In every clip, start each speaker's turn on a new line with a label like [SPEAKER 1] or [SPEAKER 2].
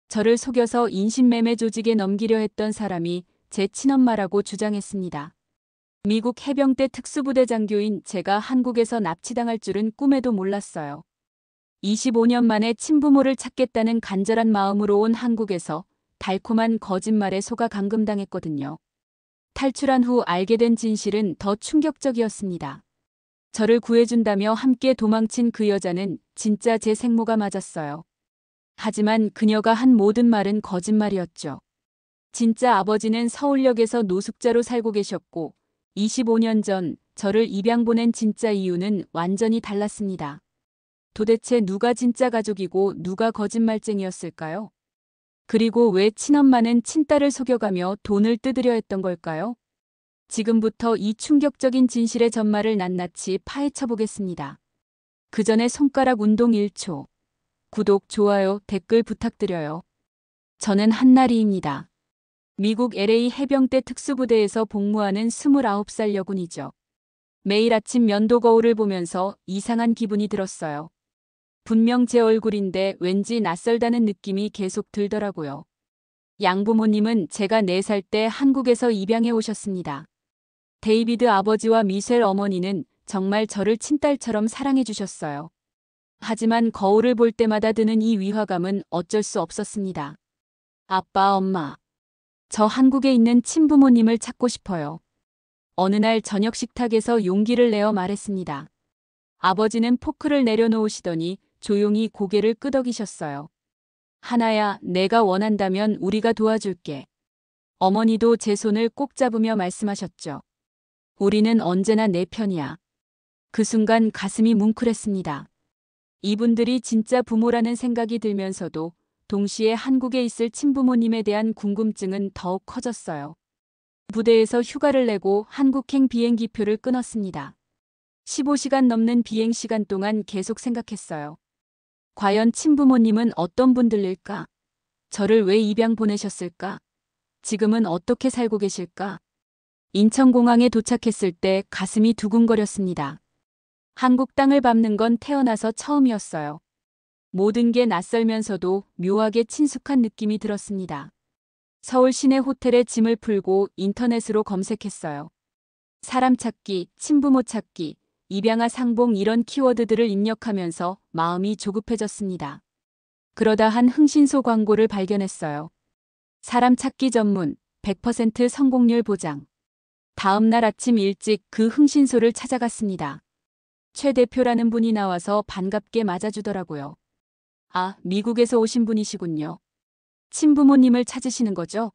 [SPEAKER 1] 저를 속여서 인신매매 조직에 넘기려 했던 사람이 제 친엄마라고 주장했습니다. 미국 해병대 특수부대 장교인 제가 한국에서 납치당할 줄은 꿈에도 몰랐어요. 25년 만에 친부모를 찾겠다는 간절한 마음으로 온 한국에서 달콤한 거짓말에 속아 감금당했거든요. 탈출한 후 알게 된 진실은 더 충격적이었습니다. 저를 구해준다며 함께 도망친 그 여자는 진짜 제 생모가 맞았어요. 하지만 그녀가 한 모든 말은 거짓말이었죠. 진짜 아버지는 서울역에서 노숙자로 살고 계셨고 25년 전 저를 입양 보낸 진짜 이유는 완전히 달랐습니다. 도대체 누가 진짜 가족이고 누가 거짓말쟁이였을까요? 그리고 왜 친엄마는 친딸을 속여가며 돈을 뜯으려 했던 걸까요? 지금부터 이 충격적인 진실의 전말을 낱낱이 파헤쳐 보겠습니다. 그 전에 손가락 운동 1초. 구독, 좋아요, 댓글 부탁드려요. 저는 한나리입니다. 미국 LA 해병대 특수부대에서 복무하는 29살 여군이죠. 매일 아침 면도 거울을 보면서 이상한 기분이 들었어요. 분명 제 얼굴인데 왠지 낯설다는 느낌이 계속 들더라고요. 양부모님은 제가 4살 때 한국에서 입양해 오셨습니다. 데이비드 아버지와 미셸 어머니는 정말 저를 친딸처럼 사랑해 주셨어요. 하지만 거울을 볼 때마다 드는 이 위화감은 어쩔 수 없었습니다. 아빠, 엄마. 저 한국에 있는 친부모님을 찾고 싶어요. 어느 날 저녁 식탁에서 용기를 내어 말했습니다. 아버지는 포크를 내려놓으시더니 조용히 고개를 끄덕이셨어요. 하나야, 내가 원한다면 우리가 도와줄게. 어머니도 제 손을 꼭 잡으며 말씀하셨죠. 우리는 언제나 내 편이야. 그 순간 가슴이 뭉클했습니다. 이분들이 진짜 부모라는 생각이 들면서도 동시에 한국에 있을 친부모님에 대한 궁금증은 더욱 커졌어요. 부대에서 휴가를 내고 한국행 비행기표를 끊었습니다. 15시간 넘는 비행시간 동안 계속 생각했어요. 과연 친부모님은 어떤 분들일까? 저를 왜 입양 보내셨을까? 지금은 어떻게 살고 계실까? 인천공항에 도착했을 때 가슴이 두근거렸습니다. 한국 땅을 밟는 건 태어나서 처음이었어요. 모든 게 낯설면서도 묘하게 친숙한 느낌이 들었습니다. 서울 시내 호텔에 짐을 풀고 인터넷으로 검색했어요. 사람 찾기, 친부모 찾기, 입양아 상봉 이런 키워드들을 입력하면서 마음이 조급해졌습니다. 그러다 한 흥신소 광고를 발견했어요. 사람 찾기 전문, 100% 성공률 보장. 다음 날 아침 일찍 그 흥신소를 찾아갔습니다. 최 대표라는 분이 나와서 반갑게 맞아주더라고요. 아, 미국에서 오신 분이시군요. 친부모님을 찾으시는 거죠?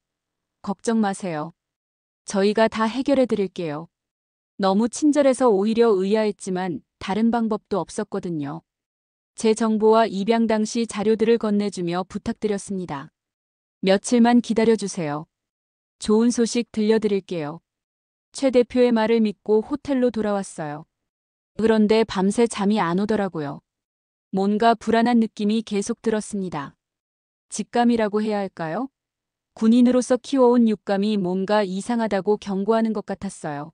[SPEAKER 1] 걱정 마세요. 저희가 다 해결해 드릴게요. 너무 친절해서 오히려 의아했지만 다른 방법도 없었거든요. 제 정보와 입양 당시 자료들을 건네주며 부탁드렸습니다. 며칠만 기다려주세요. 좋은 소식 들려드릴게요. 최 대표의 말을 믿고 호텔로 돌아왔어요. 그런데 밤새 잠이 안 오더라고요. 뭔가 불안한 느낌이 계속 들었습니다. 직감이라고 해야 할까요? 군인으로서 키워온 육감이 뭔가 이상하다고 경고하는 것 같았어요.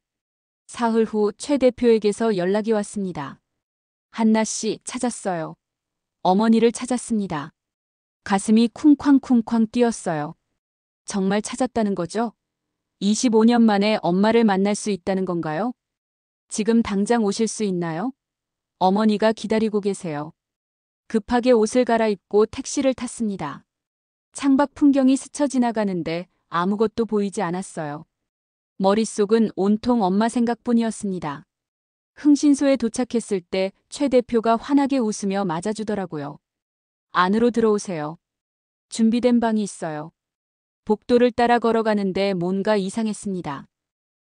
[SPEAKER 1] 사흘 후 최 대표에게서 연락이 왔습니다. 한나 씨 찾았어요. 어머니를 찾았습니다. 가슴이 쿵쾅쿵쾅 뛰었어요. 정말 찾았다는 거죠? 25년 만에 엄마를 만날 수 있다는 건가요? 지금 당장 오실 수 있나요? 어머니가 기다리고 계세요. 급하게 옷을 갈아입고 택시를 탔습니다. 창밖 풍경이 스쳐 지나가는데 아무것도 보이지 않았어요. 머릿속은 온통 엄마 생각뿐이었습니다. 흥신소에 도착했을 때 최 대표가 환하게 웃으며 맞아주더라고요. 안으로 들어오세요. 준비된 방이 있어요. 복도를 따라 걸어가는데 뭔가 이상했습니다.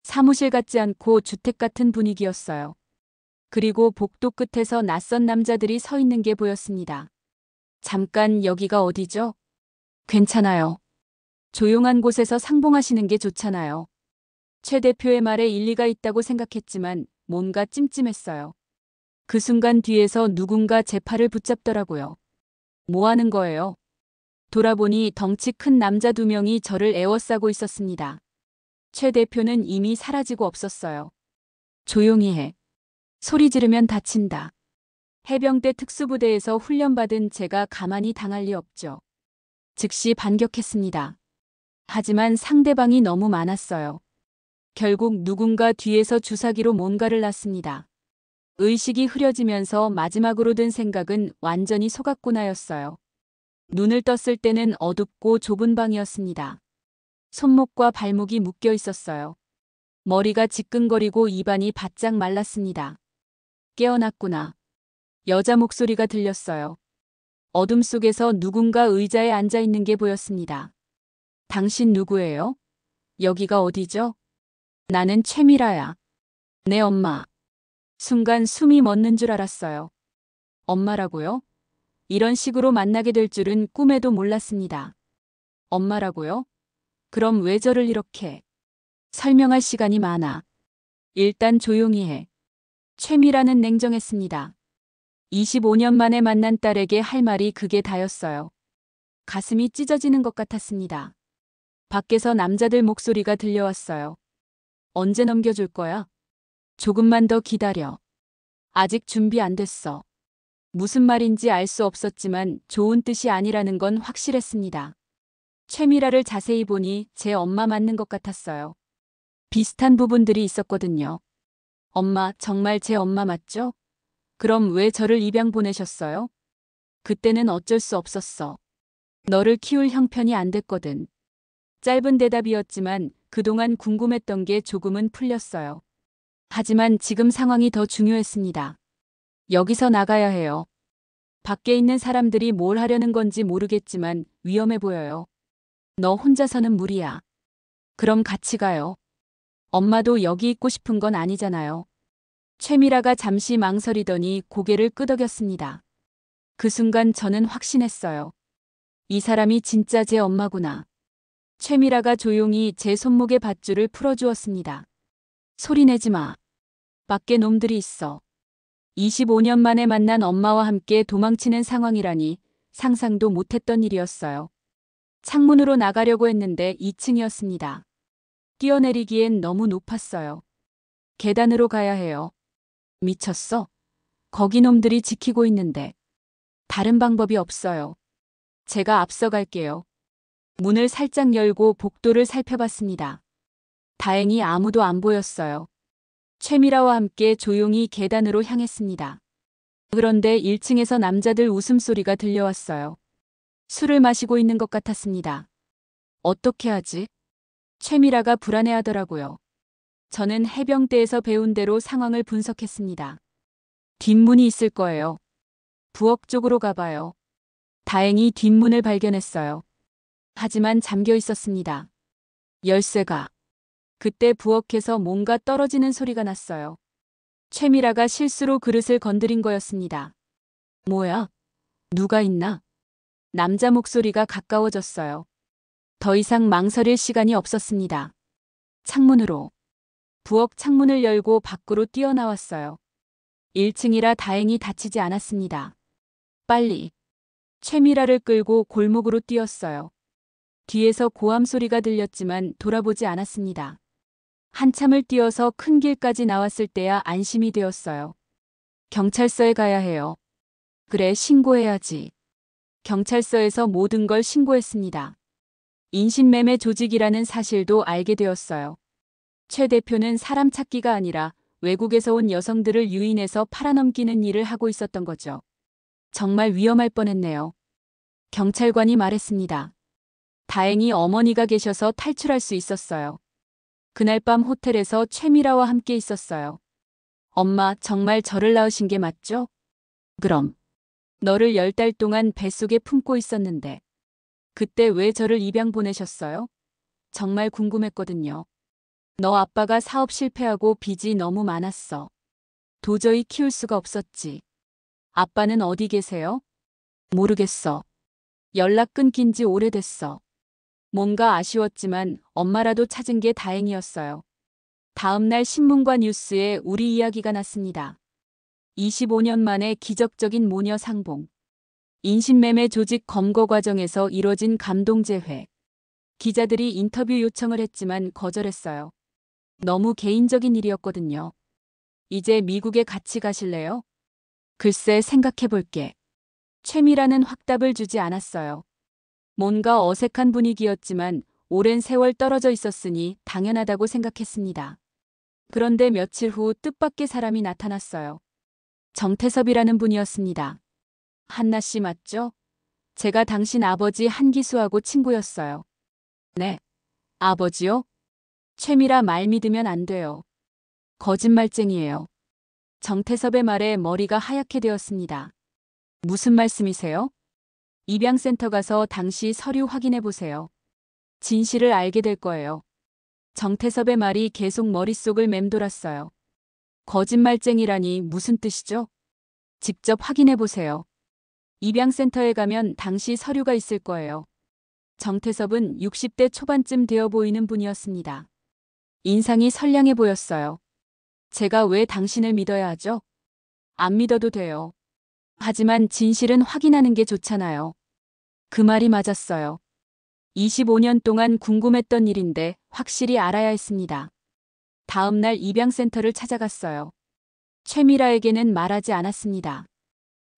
[SPEAKER 1] 사무실 같지 않고 주택 같은 분위기였어요. 그리고 복도 끝에서 낯선 남자들이 서 있는 게 보였습니다. 잠깐 여기가 어디죠? 괜찮아요. 조용한 곳에서 상봉하시는 게 좋잖아요. 최 대표의 말에 일리가 있다고 생각했지만 뭔가 찜찜했어요. 그 순간 뒤에서 누군가 제 팔을 붙잡더라고요. 뭐 하는 거예요? 돌아보니 덩치 큰 남자 2명이 저를 에워싸고 있었습니다. 최 대표는 이미 사라지고 없었어요. 조용히 해. 소리 지르면 다친다. 해병대 특수부대에서 훈련받은 제가 가만히 당할 리 없죠. 즉시 반격했습니다. 하지만 상대방이 너무 많았어요. 결국 누군가 뒤에서 주사기로 뭔가를 놨습니다. 의식이 흐려지면서 마지막으로 든 생각은 완전히 속았구나였어요. 눈을 떴을 때는 어둡고 좁은 방이었습니다. 손목과 발목이 묶여 있었어요. 머리가 지끈거리고 입안이 바짝 말랐습니다. 깨어났구나. 여자 목소리가 들렸어요. 어둠 속에서 누군가 의자에 앉아 있는 게 보였습니다. 당신 누구예요? 여기가 어디죠? 나는 최미라야. 내 엄마. 순간 숨이 멎는 줄 알았어요. 엄마라고요? 이런 식으로 만나게 될 줄은 꿈에도 몰랐습니다. 엄마라고요? 그럼 왜 저를 이렇게? 설명할 시간이 많아. 일단 조용히 해. 최미라는 냉정했습니다. 25년 만에 만난 딸에게 할 말이 그게 다였어요. 가슴이 찢어지는 것 같았습니다. 밖에서 남자들 목소리가 들려왔어요. 언제 넘겨줄 거야? 조금만 더 기다려. 아직 준비 안 됐어. 무슨 말인지 알 수 없었지만 좋은 뜻이 아니라는 건 확실했습니다. 최미라를 자세히 보니 제 엄마 맞는 것 같았어요. 비슷한 부분들이 있었거든요. 엄마, 정말 제 엄마 맞죠? 그럼 왜 저를 입양 보내셨어요? 그때는 어쩔 수 없었어. 너를 키울 형편이 안 됐거든. 짧은 대답이었지만 그동안 궁금했던 게 조금은 풀렸어요. 하지만 지금 상황이 더 중요했습니다. 여기서 나가야 해요. 밖에 있는 사람들이 뭘 하려는 건지 모르겠지만 위험해 보여요. 너 혼자서는 무리야. 그럼 같이 가요. 엄마도 여기 있고 싶은 건 아니잖아요. 최미라가 잠시 망설이더니 고개를 끄덕였습니다. 그 순간 저는 확신했어요. 이 사람이 진짜 제 엄마구나. 최미라가 조용히 제 손목의 밧줄을 풀어주었습니다. 소리내지 마. 밖에 놈들이 있어. 25년 만에 만난 엄마와 함께 도망치는 상황이라니 상상도 못했던 일이었어요. 창문으로 나가려고 했는데 2층이었습니다. 뛰어내리기엔 너무 높았어요. 계단으로 가야 해요. 미쳤어? 거기 놈들이 지키고 있는데. 다른 방법이 없어요. 제가 앞서갈게요. 문을 살짝 열고 복도를 살펴봤습니다. 다행히 아무도 안 보였어요. 최미라와 함께 조용히 계단으로 향했습니다. 그런데 1층에서 남자들 웃음소리가 들려왔어요. 술을 마시고 있는 것 같았습니다. 어떻게 하지? 최미라가 불안해하더라고요. 저는 해병대에서 배운 대로 상황을 분석했습니다. 뒷문이 있을 거예요. 부엌 쪽으로 가봐요. 다행히 뒷문을 발견했어요. 하지만 잠겨 있었습니다. 열쇠가. 그때 부엌에서 뭔가 떨어지는 소리가 났어요. 최미라가 실수로 그릇을 건드린 거였습니다. 뭐야? 누가 있나? 남자 목소리가 가까워졌어요. 더 이상 망설일 시간이 없었습니다. 창문으로. 부엌 창문을 열고 밖으로 뛰어나왔어요. 1층이라 다행히 다치지 않았습니다. 빨리. 최미라를 끌고 골목으로 뛰었어요. 뒤에서 고함 소리가 들렸지만 돌아보지 않았습니다. 한참을 뛰어서 큰 길까지 나왔을 때야 안심이 되었어요. 경찰서에 가야 해요. 그래, 신고해야지. 경찰서에서 모든 걸 신고했습니다. 인신매매 조직이라는 사실도 알게 되었어요. 최 대표는 사람 찾기가 아니라 외국에서 온 여성들을 유인해서 팔아넘기는 일을 하고 있었던 거죠. 정말 위험할 뻔했네요. 경찰관이 말했습니다. 다행히 어머니가 계셔서 탈출할 수 있었어요. 그날 밤 호텔에서 최미라와 함께 있었어요. 엄마, 정말 저를 낳으신 게 맞죠? 그럼. 너를 10달 동안 뱃속에 품고 있었는데. 그때 왜 저를 입양 보내셨어요? 정말 궁금했거든요. 너 아빠가 사업 실패하고 빚이 너무 많았어. 도저히 키울 수가 없었지. 아빠는 어디 계세요? 모르겠어. 연락 끊긴 지 오래됐어. 뭔가 아쉬웠지만 엄마라도 찾은 게 다행이었어요. 다음 날 신문과 뉴스에 우리 이야기가 났습니다. 25년 만에 기적적인 모녀 상봉. 인신매매 조직 검거 과정에서 이뤄진 감동재회. 기자들이 인터뷰 요청을 했지만 거절했어요. 너무 개인적인 일이었거든요. 이제 미국에 같이 가실래요? 글쎄, 생각해 볼게. 최미라는 확답을 주지 않았어요. 뭔가 어색한 분위기였지만 오랜 세월 떨어져 있었으니 당연하다고 생각했습니다. 그런데 며칠 후 뜻밖의 사람이 나타났어요. 정태섭이라는 분이었습니다. 한나 씨 맞죠? 제가 당신 아버지 한기수하고 친구였어요. 네. 아버지요? 최미라 말 믿으면 안 돼요. 거짓말쟁이에요. 정태섭의 말에 머리가 하얗게 되었습니다. 무슨 말씀이세요? 입양센터 가서 당시 서류 확인해 보세요. 진실을 알게 될 거예요. 정태섭의 말이 계속 머릿속을 맴돌았어요. 거짓말쟁이라니 무슨 뜻이죠? 직접 확인해 보세요. 입양센터에 가면 당시 서류가 있을 거예요. 정태섭은 60대 초반쯤 되어 보이는 분이었습니다. 인상이 선량해 보였어요. 제가 왜 당신을 믿어야 하죠? 안 믿어도 돼요. 하지만 진실은 확인하는 게 좋잖아요. 그 말이 맞았어요. 25년 동안 궁금했던 일인데 확실히 알아야 했습니다. 다음 날 입양센터를 찾아갔어요. 최미라에게는 말하지 않았습니다.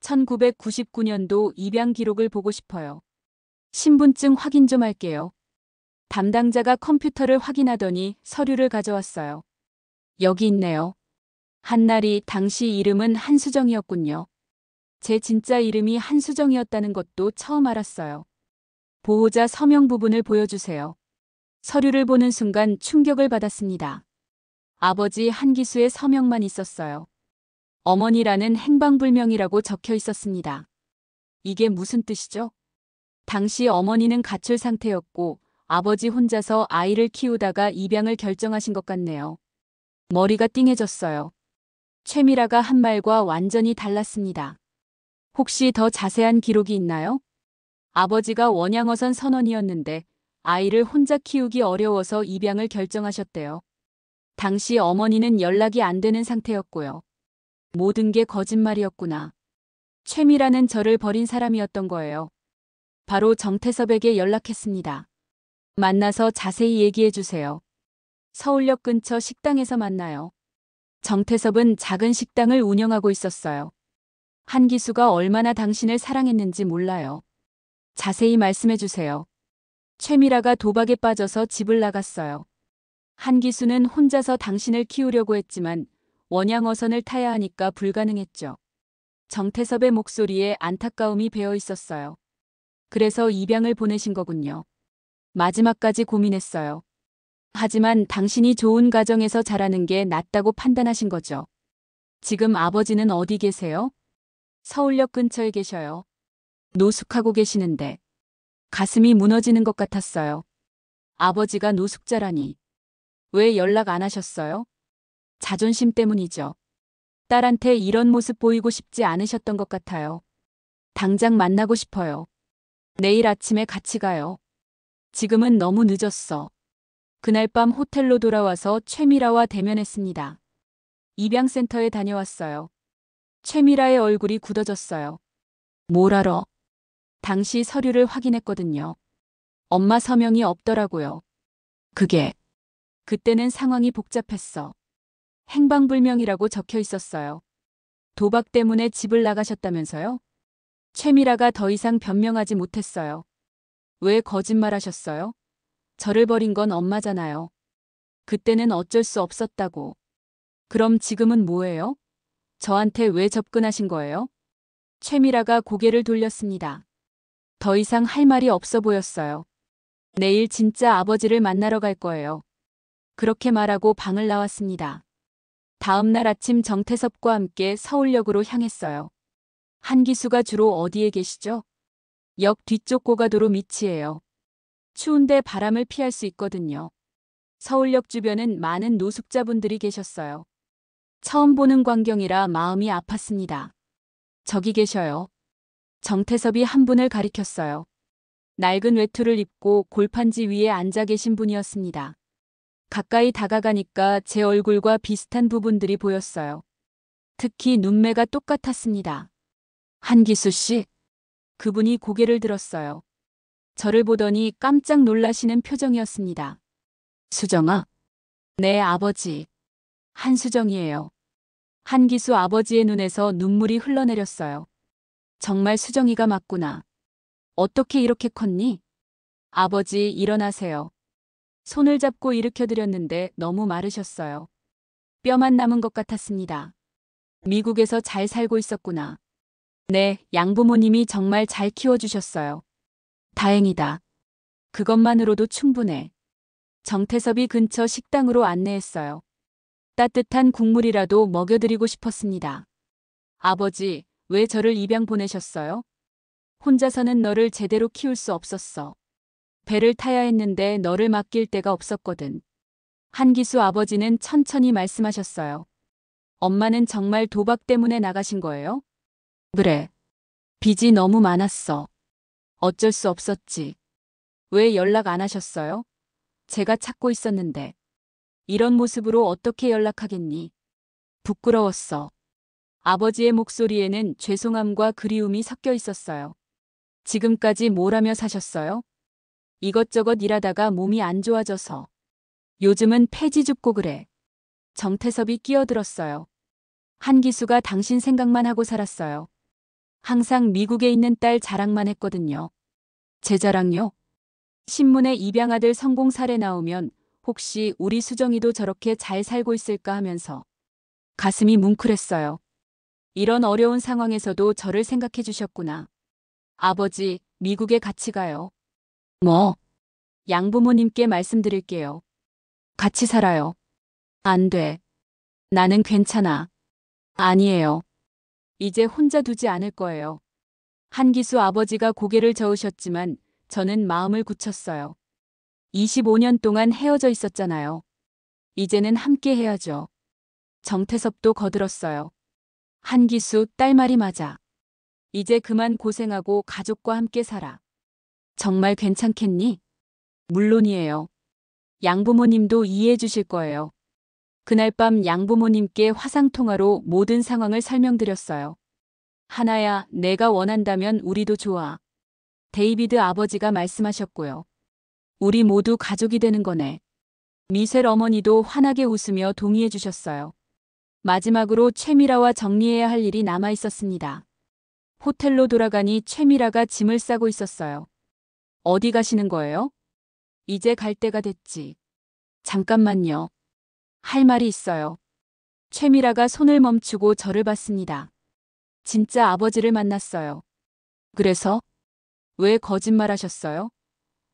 [SPEAKER 1] 1999년도 입양 기록을 보고 싶어요. 신분증 확인 좀 할게요. 담당자가 컴퓨터를 확인하더니 서류를 가져왔어요. 여기 있네요. 한날이 당시 이름은 한수정이었군요. 제 진짜 이름이 한수정이었다는 것도 처음 알았어요. 보호자 서명 부분을 보여주세요. 서류를 보는 순간 충격을 받았습니다. 아버지 한기수의 서명만 있었어요. 어머니라는 행방불명이라고 적혀 있었습니다. 이게 무슨 뜻이죠? 당시 어머니는 가출 상태였고 아버지 혼자서 아이를 키우다가 입양을 결정하신 것 같네요. 머리가 띵해졌어요. 최미라가 한 말과 완전히 달랐습니다. 혹시 더 자세한 기록이 있나요? 아버지가 원양어선 선원이었는데 아이를 혼자 키우기 어려워서 입양을 결정하셨대요. 당시 어머니는 연락이 안 되는 상태였고요. 모든 게 거짓말이었구나. 최미라는 저를 버린 사람이었던 거예요. 바로 정태섭에게 연락했습니다. 만나서 자세히 얘기해 주세요. 서울역 근처 식당에서 만나요. 정태섭은 작은 식당을 운영하고 있었어요. 한기수가 얼마나 당신을 사랑했는지 몰라요. 자세히 말씀해 주세요. 최미라가 도박에 빠져서 집을 나갔어요. 한기수는 혼자서 당신을 키우려고 했지만 원양어선을 타야 하니까 불가능했죠. 정태섭의 목소리에 안타까움이 배어 있었어요. 그래서 입양을 보내신 거군요. 마지막까지 고민했어요. 하지만 당신이 좋은 가정에서 자라는 게 낫다고 판단하신 거죠. 지금 아버지는 어디 계세요? 서울역 근처에 계셔요. 노숙하고 계시는데 가슴이 무너지는 것 같았어요. 아버지가 노숙자라니. 왜 연락 안 하셨어요? 자존심 때문이죠. 딸한테 이런 모습 보이고 싶지 않으셨던 것 같아요. 당장 만나고 싶어요. 내일 아침에 같이 가요. 지금은 너무 늦었어. 그날 밤 호텔로 돌아와서 최미라와 대면했습니다. 입양센터에 다녀왔어요. 최미라의 얼굴이 굳어졌어요. 뭘 알아? 당시 서류를 확인했거든요. 엄마 서명이 없더라고요. 그때는 상황이 복잡했어. 행방불명이라고 적혀 있었어요. 도박 때문에 집을 나가셨다면서요? 최미라가 더 이상 변명하지 못했어요. 왜 거짓말하셨어요? 저를 버린 건 엄마잖아요. 그때는 어쩔 수 없었다고. 그럼 지금은 뭐예요? 저한테 왜 접근하신 거예요? 최미라가 고개를 돌렸습니다. 더 이상 할 말이 없어 보였어요. 내일 진짜 아버지를 만나러 갈 거예요. 그렇게 말하고 방을 나왔습니다. 다음 날 아침 정태섭과 함께 서울역으로 향했어요. 한기수가 주로 어디에 계시죠? 역 뒤쪽 고가도로 밑이에요. 추운데 바람을 피할 수 있거든요. 서울역 주변은 많은 노숙자분들이 계셨어요. 처음 보는 광경이라 마음이 아팠습니다. 저기 계셔요. 정태섭이 한 분을 가리켰어요. 낡은 외투를 입고 골판지 위에 앉아 계신 분이었습니다. 가까이 다가가니까 제 얼굴과 비슷한 부분들이 보였어요. 특히 눈매가 똑같았습니다. 한기수 씨? 그분이 고개를 들었어요. 저를 보더니 깜짝 놀라시는 표정이었습니다. 수정아? 네, 아버지. 한수정이에요. 한기수 아버지의 눈에서 눈물이 흘러내렸어요. 정말 수정이가 맞구나. 어떻게 이렇게 컸니? 아버지, 일어나세요. 손을 잡고 일으켜드렸는데 너무 마르셨어요. 뼈만 남은 것 같았습니다. 미국에서 잘 살고 있었구나. 네, 양부모님이 정말 잘 키워주셨어요. 다행이다. 그것만으로도 충분해. 정태섭이 근처 식당으로 안내했어요. 따뜻한 국물이라도 먹여드리고 싶었습니다. 아버지, 왜 저를 입양 보내셨어요? 혼자서는 너를 제대로 키울 수 없었어. 배를 타야 했는데 너를 맡길 데가 없었거든. 한기수 아버지는 천천히 말씀하셨어요. 엄마는 정말 도박 때문에 나가신 거예요? 그래. 빚이 너무 많았어. 어쩔 수 없었지. 왜 연락 안 하셨어요? 제가 찾고 있었는데. 이런 모습으로 어떻게 연락하겠니? 부끄러웠어. 아버지의 목소리에는 죄송함과 그리움이 섞여 있었어요. 지금까지 뭘 하며 사셨어요? 이것저것 일하다가 몸이 안 좋아져서. 요즘은 폐지 줍고 그래. 정태섭이 끼어들었어요. 한기수가 당신 생각만 하고 살았어요. 항상 미국에 있는 딸 자랑만 했거든요. 제 자랑요? 신문에 입양 아들 성공 사례 나오면 혹시 우리 수정이도 저렇게 잘 살고 있을까 하면서 가슴이 뭉클했어요. 이런 어려운 상황에서도 저를 생각해 주셨구나. 아버지, 미국에 같이 가요. 뭐? 양부모님께 말씀드릴게요. 같이 살아요. 안 돼. 나는 괜찮아. 아니에요. 이제 혼자 두지 않을 거예요. 한기수 아버지가 고개를 저으셨지만 저는 마음을 굳혔어요. 25년 동안 헤어져 있었잖아요. 이제는 함께 해야죠. 정태섭도 거들었어요. 한기수, 딸 말이 맞아. 이제 그만 고생하고 가족과 함께 살아. 정말 괜찮겠니? 물론이에요. 양부모님도 이해해 주실 거예요. 그날 밤 양부모님께 화상통화로 모든 상황을 설명드렸어요. 하나야, 내가 원한다면 우리도 좋아. 데이비드 아버지가 말씀하셨고요. 우리 모두 가족이 되는 거네. 미셀 어머니도 환하게 웃으며 동의해 주셨어요. 마지막으로 최미라와 정리해야 할 일이 남아 있었습니다. 호텔로 돌아가니 최미라가 짐을 싸고 있었어요. 어디 가시는 거예요? 이제 갈 때가 됐지. 잠깐만요. 할 말이 있어요. 최미라가 손을 멈추고 저를 봤습니다. 진짜 아버지를 만났어요. 그래서? 왜 거짓말하셨어요?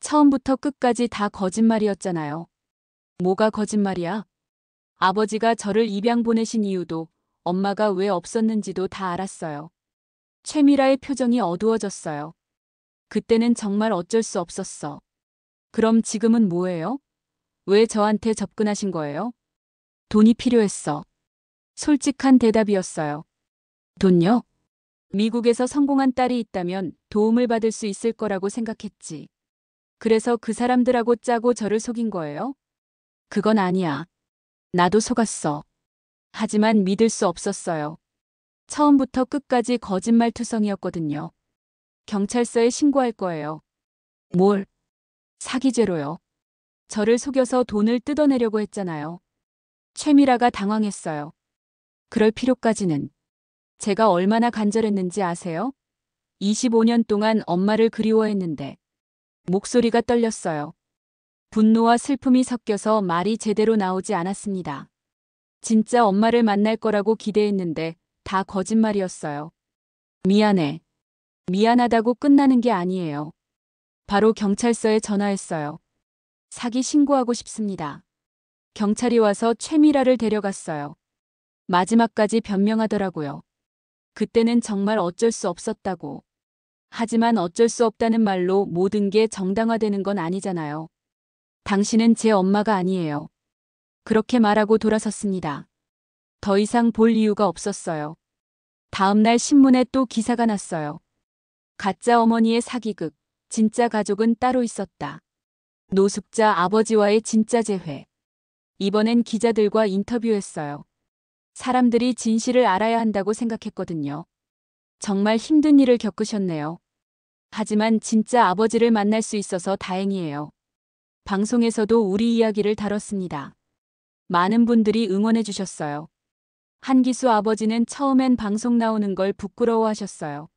[SPEAKER 1] 처음부터 끝까지 다 거짓말이었잖아요. 뭐가 거짓말이야? 아버지가 저를 입양 보내신 이유도 엄마가 왜 없었는지도 다 알았어요. 최미라의 표정이 어두워졌어요. 그때는 정말 어쩔 수 없었어. 그럼 지금은 뭐예요? 왜 저한테 접근하신 거예요? 돈이 필요했어. 솔직한 대답이었어요. 돈요? 미국에서 성공한 딸이 있다면 도움을 받을 수 있을 거라고 생각했지. 그래서 그 사람들하고 짜고 저를 속인 거예요? 그건 아니야. 나도 속았어. 하지만 믿을 수 없었어요. 처음부터 끝까지 거짓말투성이었거든요. 경찰서에 신고할 거예요. 뭘? 사기죄로요. 저를 속여서 돈을 뜯어내려고 했잖아요. 최미라가 당황했어요. 그럴 필요까지는. 제가 얼마나 간절했는지 아세요? 25년 동안 엄마를 그리워했는데. 목소리가 떨렸어요. 분노와 슬픔이 섞여서 말이 제대로 나오지 않았습니다. 진짜 엄마를 만날 거라고 기대했는데 다 거짓말이었어요. 미안해. 미안하다고 끝나는 게 아니에요. 바로 경찰서에 전화했어요. 사기 신고하고 싶습니다. 경찰이 와서 최미라를 데려갔어요. 마지막까지 변명하더라고요. 그때는 정말 어쩔 수 없었다고. 하지만 어쩔 수 없다는 말로 모든 게 정당화되는 건 아니잖아요. 당신은 제 엄마가 아니에요. 그렇게 말하고 돌아섰습니다. 더 이상 볼 이유가 없었어요. 다음 날 신문에 또 기사가 났어요. 가짜 어머니의 사기극, 진짜 가족은 따로 있었다. 노숙자 아버지와의 진짜 재회. 이번엔 기자들과 인터뷰했어요. 사람들이 진실을 알아야 한다고 생각했거든요. 정말 힘든 일을 겪으셨네요. 하지만 진짜 아버지를 만날 수 있어서 다행이에요. 방송에서도 우리 이야기를 다뤘습니다. 많은 분들이 응원해 주셨어요. 한기수 아버지는 처음엔 방송 나오는 걸 부끄러워하셨어요.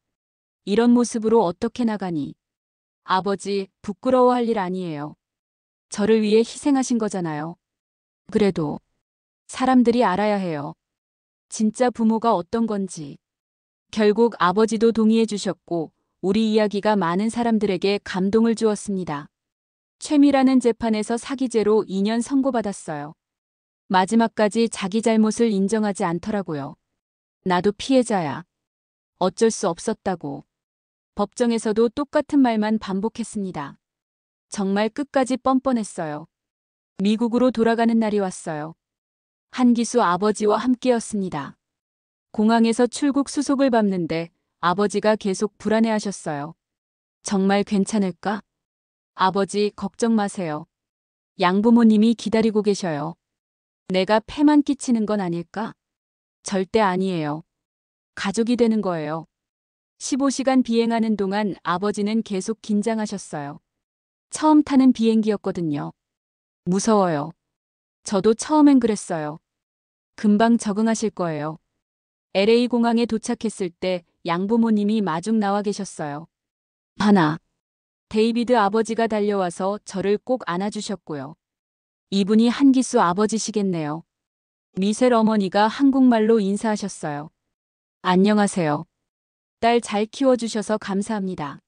[SPEAKER 1] 이런 모습으로 어떻게 나가니? 아버지, 부끄러워할 일 아니에요. 저를 위해 희생하신 거잖아요. 그래도 사람들이 알아야 해요. 진짜 부모가 어떤 건지. 결국 아버지도 동의해 주셨고 우리 이야기가 많은 사람들에게 감동을 주었습니다. 최미라는 재판에서 사기죄로 2년 선고받았어요. 마지막까지 자기 잘못을 인정하지 않더라고요. 나도 피해자야. 어쩔 수 없었다고. 법정에서도 똑같은 말만 반복했습니다. 정말 끝까지 뻔뻔했어요. 미국으로 돌아가는 날이 왔어요. 한기수 아버지와 함께였습니다. 공항에서 출국 수속을 밟는데 아버지가 계속 불안해하셨어요. 정말 괜찮을까? 아버지, 걱정 마세요. 양부모님이 기다리고 계셔요. 내가 폐만 끼치는 건 아닐까? 절대 아니에요. 가족이 되는 거예요. 15시간 비행하는 동안 아버지는 계속 긴장하셨어요. 처음 타는 비행기였거든요. 무서워요. 저도 처음엔 그랬어요. 금방 적응하실 거예요. LA 공항에 도착했을 때 양부모님이 마중 나와 계셨어요. 하나. 데이비드 아버지가 달려와서 저를 꼭 안아주셨고요. 이분이 한기수 아버지시겠네요. 미셀 어머니가 한국말로 인사하셨어요. 안녕하세요. 딸 잘 키워주셔서 감사합니다.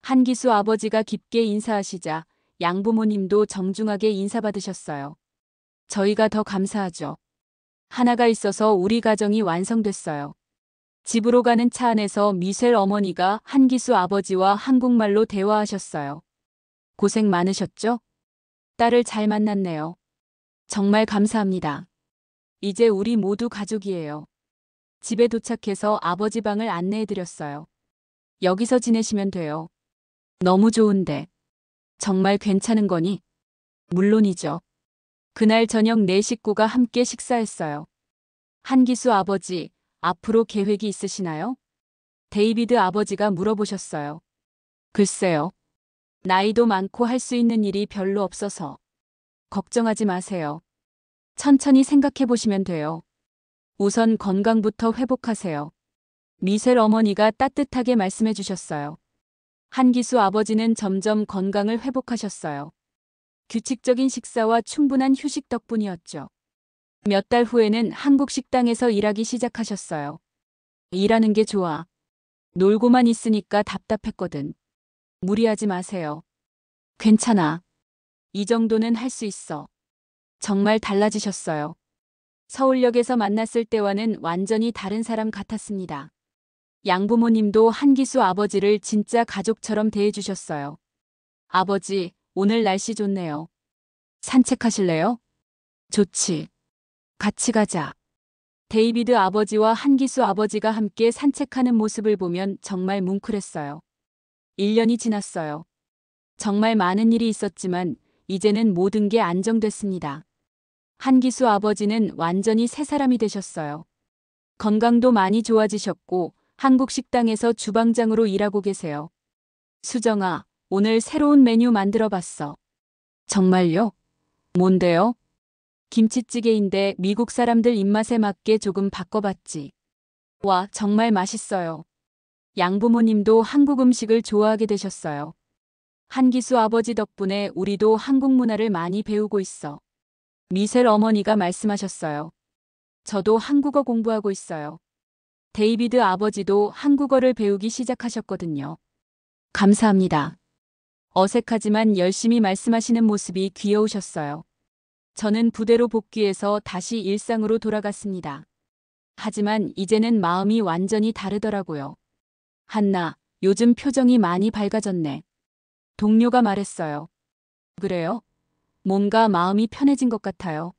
[SPEAKER 1] 한기수 아버지가 깊게 인사하시자 양부모님도 정중하게 인사받으셨어요. 저희가 더 감사하죠. 하나가 있어서 우리 가정이 완성됐어요. 집으로 가는 차 안에서 미셀 어머니가 한기수 아버지와 한국말로 대화하셨어요. 고생 많으셨죠? 딸을 잘 만났네요. 정말 감사합니다. 이제 우리 모두 가족이에요. 집에 도착해서 아버지 방을 안내해드렸어요. 여기서 지내시면 돼요. 너무 좋은데. 정말 괜찮은 거니? 물론이죠. 그날 저녁 네 식구가 함께 식사했어요. 한기수 아버지, 앞으로 계획이 있으시나요? 데이비드 아버지가 물어보셨어요. 글쎄요. 나이도 많고 할 수 있는 일이 별로 없어서. 걱정하지 마세요. 천천히 생각해 보시면 돼요. 우선 건강부터 회복하세요. 미셀 어머니가 따뜻하게 말씀해 주셨어요. 한기수 아버지는 점점 건강을 회복하셨어요. 규칙적인 식사와 충분한 휴식 덕분이었죠. 몇 달 후에는 한국 식당에서 일하기 시작하셨어요. 일하는 게 좋아. 놀고만 있으니까 답답했거든. 무리하지 마세요. 괜찮아. 이 정도는 할 수 있어. 정말 달라지셨어요. 서울역에서 만났을 때와는 완전히 다른 사람 같았습니다. 양부모님도 한기수 아버지를 진짜 가족처럼 대해주셨어요. 아버지, 오늘 날씨 좋네요. 산책하실래요? 좋지. 같이 가자. 데이비드 아버지와 한기수 아버지가 함께 산책하는 모습을 보면 정말 뭉클했어요. 1년이 지났어요. 정말 많은 일이 있었지만 이제는 모든 게 안정됐습니다. 한기수 아버지는 완전히 새 사람이 되셨어요. 건강도 많이 좋아지셨고 한국 식당에서 주방장으로 일하고 계세요. 수정아, 오늘 새로운 메뉴 만들어 봤어. 정말요? 뭔데요? 김치찌개인데 미국 사람들 입맛에 맞게 조금 바꿔봤지. 와, 정말 맛있어요. 양부모님도 한국 음식을 좋아하게 되셨어요. 한기수 아버지 덕분에 우리도 한국 문화를 많이 배우고 있어. 미셀 어머니가 말씀하셨어요. 저도 한국어 공부하고 있어요. 데이비드 아버지도 한국어를 배우기 시작하셨거든요. 감사합니다. 어색하지만 열심히 말씀하시는 모습이 귀여우셨어요. 저는 부대로 복귀해서 다시 일상으로 돌아갔습니다. 하지만 이제는 마음이 완전히 다르더라고요. 한나, 요즘 표정이 많이 밝아졌네. 동료가 말했어요. 그래요? 뭔가 마음이 편해진 것 같아요.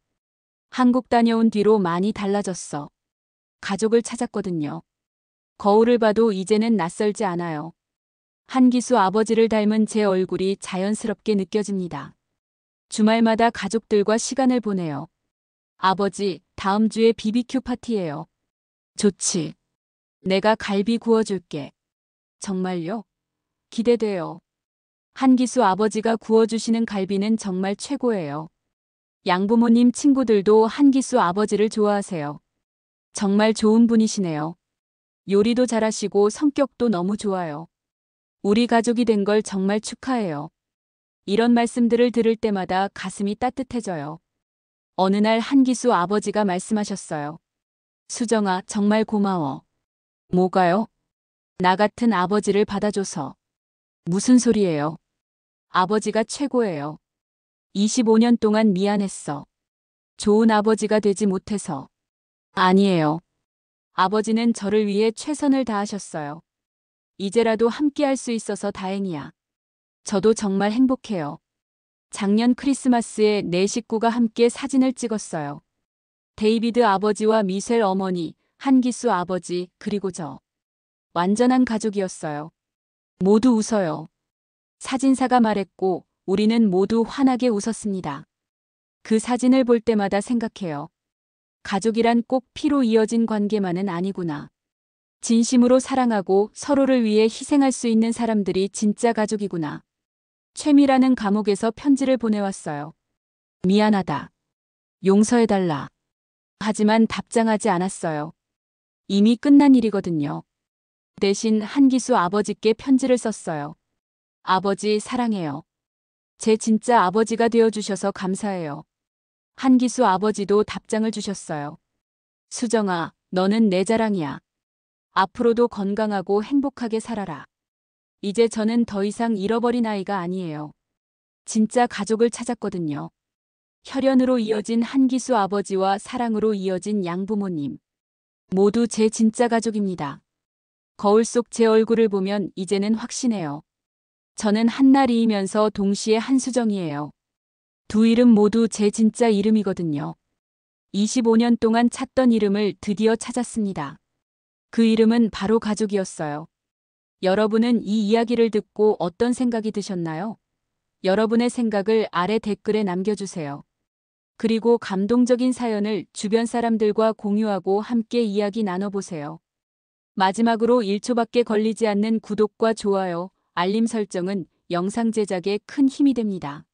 [SPEAKER 1] 한국 다녀온 뒤로 많이 달라졌어. 가족을 찾았거든요. 거울을 봐도 이제는 낯설지 않아요. 한기수 아버지를 닮은 제 얼굴이 자연스럽게 느껴집니다. 주말마다 가족들과 시간을 보내요. 아버지, 다음 주에 BBQ 파티예요. 좋지. 내가 갈비 구워줄게. 정말요? 기대돼요. 한기수 아버지가 구워주시는 갈비는 정말 최고예요. 양부모님 친구들도 한기수 아버지를 좋아하세요. 정말 좋은 분이시네요. 요리도 잘하시고 성격도 너무 좋아요. 우리 가족이 된 걸 정말 축하해요. 이런 말씀들을 들을 때마다 가슴이 따뜻해져요. 어느 날 한기수 아버지가 말씀하셨어요. 수정아, 정말 고마워. 뭐가요? 나 같은 아버지를 받아줘서. 무슨 소리예요? 아버지가 최고예요. 25년 동안 미안했어. 좋은 아버지가 되지 못해서. 아니에요. 아버지는 저를 위해 최선을 다하셨어요. 이제라도 함께할 수 있어서 다행이야. 저도 정말 행복해요. 작년 크리스마스에 네 식구가 함께 사진을 찍었어요. 데이비드 아버지와 미셸 어머니, 한기수 아버지, 그리고 저. 완전한 가족이었어요. 모두 웃어요. 사진사가 말했고 우리는 모두 환하게 웃었습니다. 그 사진을 볼 때마다 생각해요. 가족이란 꼭 피로 이어진 관계만은 아니구나. 진심으로 사랑하고 서로를 위해 희생할 수 있는 사람들이 진짜 가족이구나. 최미라는 감옥에서 편지를 보내왔어요. 미안하다. 용서해달라. 하지만 답장하지 않았어요. 이미 끝난 일이거든요. 대신 한기수 아버지께 편지를 썼어요. 아버지 사랑해요. 제 진짜 아버지가 되어주셔서 감사해요. 한기수 아버지도 답장을 주셨어요. 수정아, 너는 내 자랑이야. 앞으로도 건강하고 행복하게 살아라. 이제 저는 더 이상 잃어버린 아이가 아니에요. 진짜 가족을 찾았거든요. 혈연으로 이어진 한기수 아버지와 사랑으로 이어진 양부모님. 모두 제 진짜 가족입니다. 거울 속 제 얼굴을 보면 이제는 확신해요. 저는 한나리이면서 동시에 한수정이에요. 두 이름 모두 제 진짜 이름이거든요. 25년 동안 찾던 이름을 드디어 찾았습니다. 그 이름은 바로 가족이었어요. 여러분은 이 이야기를 듣고 어떤 생각이 드셨나요? 여러분의 생각을 아래 댓글에 남겨주세요. 그리고 감동적인 사연을 주변 사람들과 공유하고 함께 이야기 나눠보세요. 마지막으로 1초밖에 걸리지 않는 구독과 좋아요, 알림 설정은 영상 제작에 큰 힘이 됩니다.